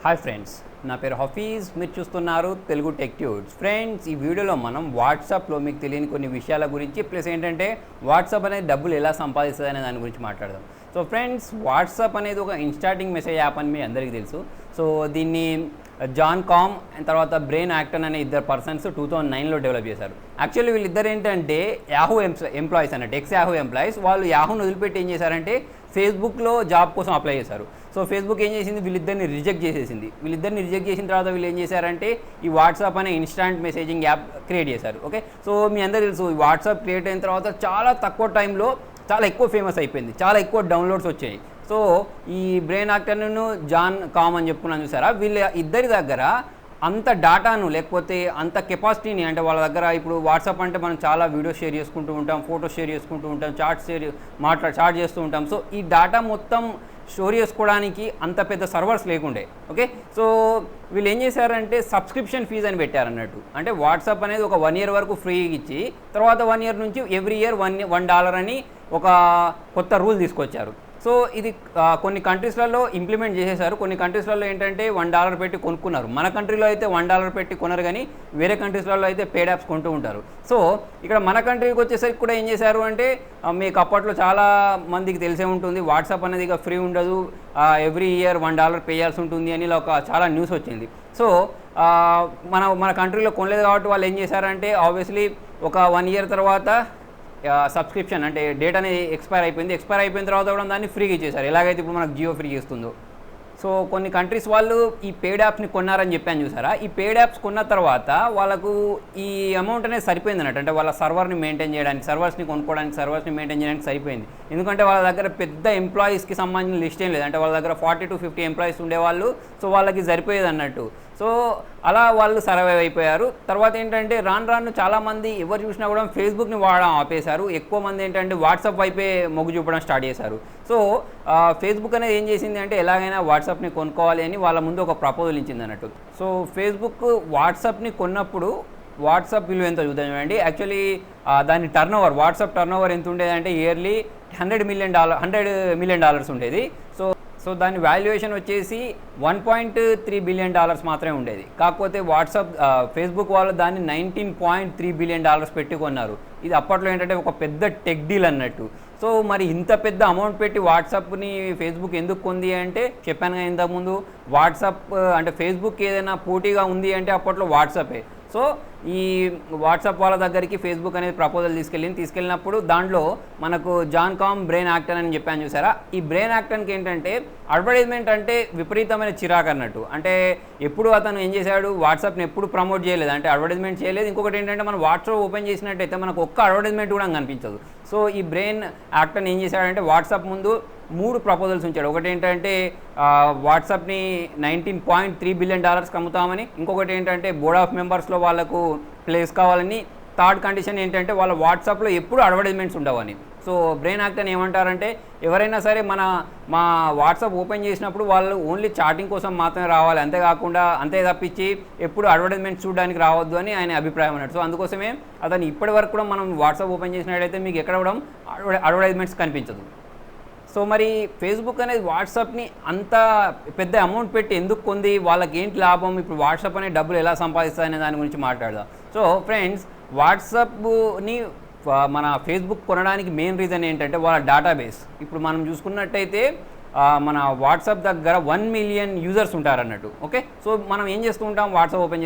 Hi friends, నా పేరు హఫీజ్. మీరు చూస్తున్నారు తెలుగు టెక్ ట్యూబ్స్. ఫ్రెండ్స్, ఈ వీడియోలో మనం వాట్సాప్లో మీకు తెలియని కొన్ని విషయాల గురించి ప్లస్ ఏంటంటే వాట్సాప్ అనేది డబ్బులు ఎలా సంపాదిస్తుంది అనే దాని గురించి మాట్లాడదాం. సో ఫ్రెండ్స్, వాట్సాప్ అనేది ఒక ఇన్స్టాటింగ్ మెసేజ్ యాప్ అని మీ అందరికీ తెలుసు. సో దీన్ని జాన్ కామ్ అండ్ తర్వాత బ్రెయిన్ యాక్టన్ అనే ఇద్దరు పర్సన్స్ 2009లో డెవలప్ చేశారు. యాక్చువల్లీ వీళ్ళిద్దరు ఏంటంటే యాహూ ఎంప్లాయీస్ అన్నట్టు, ఎక్స్ యాహూ ఎంప్లాయీస్. వాళ్ళు యాహూను వదిలిపెట్టి ఏం చేశారంటే ఫేస్బుక్లో జాబ్ కోసం అప్లై చేశారు. సో ఫేస్బుక్ ఏం చేసింది, వీళ్ళిద్దరిని రిజెక్ట్ చేసేసింది. వీళ్ళిద్దరిని రిజెక్ట్ చేసిన తర్వాత వీళ్ళు ఏం చేశారంటే ఈ వాట్సాప్ అనే ఇన్స్టాంట్ మెసేజింగ్ యాప్ క్రియేట్ చేశారు. ఓకే, సో మీ అందరూ తెలుసు ఈ వాట్సాప్ క్రియేట్ అయిన తర్వాత చాలా తక్కువ టైంలో చాలా ఎక్కువ ఫేమస్ అయిపోయింది, చాలా ఎక్కువ డౌన్లోడ్స్ వచ్చాయి. సో ఈ బ్రెయిన్ యాక్టర్ను జాన్ కామ్ అని చెప్పుకున్నాను చూసారా, వీళ్ళ ఇద్దరి దగ్గర అంత డాటాను లేకపోతే అంత కెపాసిటీని, అంటే వాళ్ళ దగ్గర ఇప్పుడు వాట్సాప్ అంటే మనం చాలా వీడియోస్ షేర్ చేసుకుంటూ ఉంటాం, ఫోటోస్ షేర్ చేసుకుంటూ ఉంటాం, చాట్స్ చాట్ చేస్తూ ఉంటాం. సో ఈ డాటా మొత్తం స్టోర్ చేసుకోవడానికి అంత పెద్ద సర్వర్స్ లేకుండే. ఓకే, సో వీళ్ళు ఏం చేశారంటే సబ్స్క్రిప్షన్ ఫీజ్ అని పెట్టారన్నట్టు. అంటే వాట్సాప్ అనేది ఒక 1 year వరకు ఫ్రీ ఇచ్చి తర్వాత 1 year నుంచి ఎవ్రీ ఇయర్ $1 అని ఒక కొత్త రూల్ తీసుకొచ్చారు. సో ఇది కొన్ని కంట్రీస్లలో ఇంప్లిమెంట్ చేసేసారు. కొన్ని కంట్రీస్లలో ఏంటంటే $1 పెట్టి కొనుక్కున్నారు. మన కంట్రీలో అయితే $1 పెట్టి కొనరు, కానీ వేరే కంట్రీస్లలో అయితే పేడ్ యాప్స్ కొంటూ ఉంటారు. సో ఇక్కడ మన కంట్రీకి వచ్చేసరికి కూడా ఏం చేశారు అంటే, మీకు అప్పట్లో చాలా మందికి తెలిసే ఉంటుంది వాట్సాప్ అనేది ఇక ఫ్రీ ఉండదు, ఎవ్రీ ఇయర్ $1 పే చేయాల్సి ఉంటుంది అని ఇలా చాలా న్యూస్ వచ్చింది. సో మన కంట్రీలో కొనలేదు కాబట్టి వాళ్ళు ఏం చేశారంటే ఆబ్వియస్లీ ఒక 1 year తర్వాత సబ్స్క్రిప్షన్ అంటే డేట్ అనేది ఎక్స్పైర్ అయిపోయిన తర్వాత కూడా దాన్ని ఫ్రీగా ఇచ్చేసారు, ఎలాగైతే ఇప్పుడు మనకు జియో ఫ్రీ ఇస్తుందో. సో కొన్ని కంట్రీస్ వాళ్ళు ఈ పేడ్ యాప్స్ని కొన్నారని చెప్పాను చూసారా, ఈ పేడ్ యాప్స్ కొన్న తర్వాత వాళ్ళకు ఈ అమౌంట్ అనేది సరిపోయింది అన్నట్టు. అంటే వాళ్ళ సర్వర్ని మెయింటైన్ చేయడానికి, సర్వర్స్ని కొనుక్కోవడానికి, సర్వర్స్ని మెయింటైన్ చేయడానికి సరిపోయింది. ఎందుకంటే వాళ్ళ దగ్గర పెద్ద ఎంప్లాయీస్కి సంబంధించిన లిస్ట్ ఏం లేదు, అంటే వాళ్ళ దగ్గర 40 to 50 ఎంప్లాయీస్ ఉండేవాళ్ళు. సో వాళ్ళకి సరిపోయేది అన్నట్టు. సో అలా వాళ్ళు సర్వైవ్ అయిపోయారు. తర్వాత ఏంటంటే రాను చాలామంది ఎవరు చూసినా కూడా ఫేస్బుక్ని వాడడం ఆపేశారు. ఎక్కువ మంది ఏంటంటే వాట్సాప్ వైపే మొగ్గు చూపడం స్టార్ట్ చేశారు. సో ఫేస్బుక్ అనేది ఏం చేసింది అంటే ఎలాగైనా వాట్సాప్ని కొనుక్కోవాలి అని వాళ్ళ ముందు ఒక ప్రపోజల్ ఇచ్చింది అన్నట్టు. సో ఫేస్బుక్ వాట్సాప్ని కొన్నప్పుడు వాట్సాప్ విలువ ఎంత చూద్దాం చూడండి. యాక్చువల్లీ దాని వాట్సాప్ టర్న్ ఓవర్ ఎంత ఉండేది అంటే ఇయర్లీ $100 million ఉండేది. సో దాని వాల్యుయేషన్ వచ్చేసి $1.3 billion మాత్రమే ఉండేది. కాకపోతే ఫేస్బుక్ వాళ్ళు దాన్ని $19.3 billion పెట్టి కొన్నారు. ఇది అప్పట్లో ఏంటంటే ఒక పెద్ద టెక్ డీల్ అన్నట్టు. సో మరి ఇంత పెద్ద అమౌంట్ పెట్టి వాట్సాప్ని ఫేస్బుక్ ఎందుకు కొంది అంటే, చెప్పాను కదా ఇంతకుముందు, వాట్సాప్ అంటే ఫేస్బుక్ ఏదైనా పోటీగా ఉంది అంటే అప్పట్లో వాట్సాపే. సో ఈ వాట్సాప్ వాళ్ళ దగ్గరికి ఫేస్బుక్ అనేది ప్రపోజల్ తీసుకెళ్ళినప్పుడు దాంట్లో మనకు జాన్ కామ్ బ్రెయిన్ యాక్టన్ అని చెప్పాను చూసారా, ఈ బ్రెయిన్ యాక్టన్కి ఏంటంటే అడ్వర్టైజ్మెంట్ అంటే విపరీతమైన చిరాకు అన్నట్టు. అంటే ఎప్పుడు అతను ఏం చేశాడు, వాట్సాప్ని ఎప్పుడు ప్రమోట్ చేయలేదు, అంటే అడ్వర్టైజ్మెంట్ చేయలేదు. ఇంకొకటి ఏంటంటే మనం వాట్సాప్ ఓపెన్ చేసినట్టయితే మనకు ఒక్క అడ్వర్టైజ్మెంట్ కూడా కనిపించదు. సో ఈ బ్రెయిన్ యాక్టన్ ఏం చేశాడంటే వాట్సాప్ ముందు 3 ప్రపోజల్స్ ఉంచాడు. ఒకటి ఏంటంటే వాట్సాప్ని $19.3 billion అమ్ముతామని, ఇంకొకటి ఏంటంటే బోర్డ్ ఆఫ్ మెంబర్స్లో వాళ్ళకు ప్లేస్ కావాలని, థర్డ్ కండిషన్ ఏంటంటే వాళ్ళ వాట్సాప్లో ఎప్పుడు అడ్వర్టైజ్మెంట్స్ ఉండవని. సో బ్రెయిన్ యాక్టన్ ఏమంటారంటే ఎవరైనా సరే మా వాట్సాప్ ఓపెన్ చేసినప్పుడు వాళ్ళు ఓన్లీ చాటింగ్ కోసం మాత్రమే రావాలి, అంతే తప్పించి ఎప్పుడు అడ్వర్టైజ్మెంట్స్ చూడడానికి రావద్దు అని ఆయన అభిప్రాయం అన్నట్టు. సో అందుకోసమే అతను ఇప్పటి వరకు కూడా మనం వాట్సాప్ ఓపెన్ చేసినట్టయితే మీకు ఎక్కడ కూడా అడ్వర్టైజ్మెంట్స్ కనిపించదు. సో మరి ఫేస్బుక్ అనేది వాట్సాప్ని అంత పెద్ద అమౌంట్ పెట్టి ఎందుకు కొంది, వాళ్ళకి ఏంటి లాభం, ఇప్పుడు వాట్సాప్ అనే డబ్బులు ఎలా సంపాదిస్తుంది అనే దాని గురించి మాట్లాడదాం. సో ఫ్రెండ్స్, వాట్సాప్ని మన ఫేస్బుక్ కొనడానికి మెయిన్ రీజన్ ఏంటంటే వాళ్ళ డేటాబేస్. ఇప్పుడు మనం చూసుకున్నట్టయితే మన వాట్సాప్ దగ్గర 1 million యూజర్స్ ఉంటారన్నట్టు. ఓకే, సో మనం ఏం చేస్తూ ఉంటాం, వాట్సాప్ ఓపెన్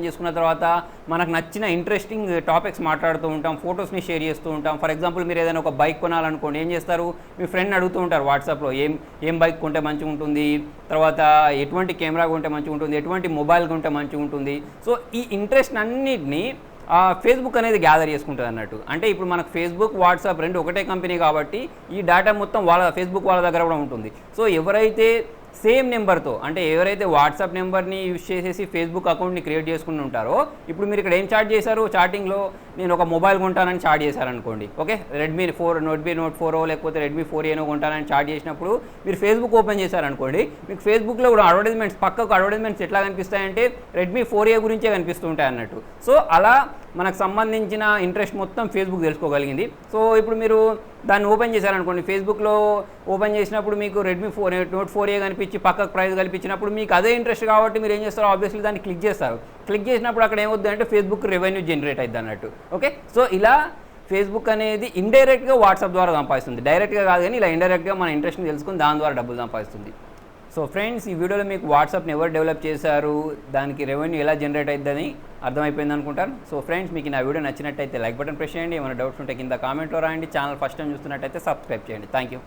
చేసుకున్న తర్వాత మనకు నచ్చిన ఇంట్రెస్టింగ్ టాపిక్స్ మాట్లాడుతూ ఉంటాం, ఫొటోస్ని షేర్ చేస్తూ ఉంటాం. ఫర్ ఎగ్జాంపుల్ మీరు ఏదైనా ఒక బైక్ కొనాలనుకోండి, ఏం చేస్తారు, మీ ఫ్రెండ్ అడుగుతూ ఉంటారు వాట్సాప్లో ఏం బైక్ కొంటే మంచిగా ఉంటుంది, తర్వాత ఎటువంటి కెమెరా కొంటే మంచిగా ఉంటుంది, ఎటువంటి మొబైల్ కొంటే మంచిగా ఉంటుంది. సో ఈ ఇంట్రెస్ట్ అన్నిటినీ ఫేస్బుక్ అనేది గ్యాదర్ చేసుకుంటుంది అన్నట్టు. అంటే ఇప్పుడు మనకు ఫేస్బుక్ వాట్సాప్ రెండు ఒకటే కంపెనీ కాబట్టి ఈ డేటా మొత్తం ఫేస్బుక్ వాళ్ళ దగ్గర కూడా ఉంటుంది. సో ఎవరైతే సేమ్ నెంబర్తో, అంటే ఎవరైతే వాట్సాప్ నెంబర్ని యూజ్ చేసేసి ఫేస్బుక్ అకౌంట్ని క్రియేట్ చేసుకుని ఉంటారో, ఇప్పుడు మీరు ఇక్కడ ఏం చాట్ చేశారు, చాటింగ్లో నేను ఒక మొబైల్ కొంటానని చాట్ చేశారనుకోండి. ఓకే, రెడ్మీ నోట్ 4 లేకపోతే రెడ్మీ 4A కొంటానని చాట్ చేసినప్పుడు మీరు ఫేస్బుక్ ఓపెన్ చేశారనుకోండి, మీకు ఫేస్బుక్లో కూడా అడ్వర్టైజ్మెంట్స్ ఎట్లా కనిపిస్తాయంటే రెడ్మీ 4A గురించే కనిపిస్తూ ఉంటాయి అన్నట్టు. సో అలా మనకు సంబంధించిన ఇంట్రెస్ట్ మొత్తం ఫేస్బుక్ తెలుసుకోగలిగింది. సో ఇప్పుడు మీరు దాన్ని ఓపెన్ చేశారనుకోండి, ఫేస్బుక్లో ఓపెన్ చేసినప్పుడు మీకు రెడ్మీ నోట్ 4A కనిపించి పక్కకు ప్రైస్ కనిపించినప్పుడు మీకు అదే ఇంట్రెస్ట్ కాబట్టి మీరు ఏం చేస్తారు, ఆబ్వియస్లీ దాన్ని క్లిక్ చేస్తారు. క్లిక్ చేసినప్పుడు అక్కడ ఏమవుతుంది అంటే ఫేస్బుక్ రెవెన్యూ జనరేట్ అవుతుంది అన్నట్టు. ఓకే, సో ఇలా ఫేస్బుక్ అనేది ఇండైరెక్ట్గా వాట్సాప్ ద్వారా సంపాదిస్తుంది, డైరెక్ట్గా కాదు కానీ ఇలా ఇండైరెక్ట్గా మన ఇంట్రెస్ట్ని తెలుసుకుని దాని ద్వారా డబ్బులు సంపాదిస్తుంది. సో ఫ్రెండ్స్, ఈ వీడియోలో మీకు వాట్సాప్ని ఎవరు డెవలప్ చేశారు, దానికి రెవెన్యూ ఎలా జనరేట్ అవుతుందని అర్థమైపోయింది అనుకుంటాను. సో ఫ్రెండ్స్, మీకు నా వీడియో నచ్చినట్టయితే లైక్ బటన్ ప్రెస్ చేయండి. ఏమైనా డౌట్స్ ఉంటే కింద కామెంట్లో రాయండి. ఛానల్ ఫస్ట్ టైం చూస్తున్నట్టయితే సబ్స్క్రైబ్ చేయండి. Thank you.